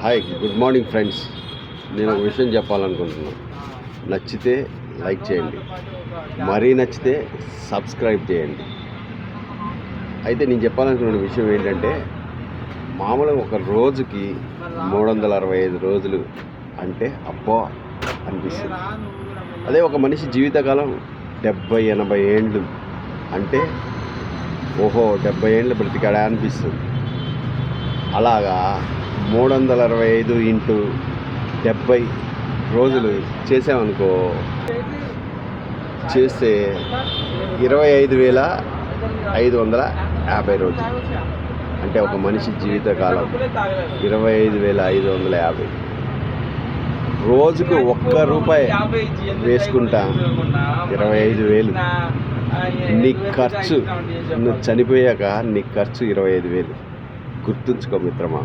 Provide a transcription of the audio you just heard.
Hi, good morning friends. నేను ఒక విషయం చెప్పాలనుకుంటున్నాను. నచ్చితే లైక్ చేయండి, మరీ నచ్చితే సబ్స్క్రైబ్ చేయండి. అయితే నేను చెప్పాలనుకున్న విషయం ఏంటంటే, మామూలుగా ఒక రోజుకి 365 రోజులు అంటే అబ్బో అనిపిస్తుంది. అదే ఒక మనిషి జీవితకాలం 70-80 ఏండ్లు అంటే ఓహో 70 ఏండ్లు బ్రతికాడా అనిపిస్తుంది. అలాగా 365 ఇంటూ 70 రోజులు చేసామనుకో, చేస్తే 25,550 రోజులు అంటే ఒక మనిషి జీవితకాలం 25,550. రోజుకు ₹1 వేసుకుంటా 25,000. నీ ఖర్చు, నువ్వు చనిపోయాక నీ ఖర్చు 25,000. గుర్తుంచుకో మిత్రమా.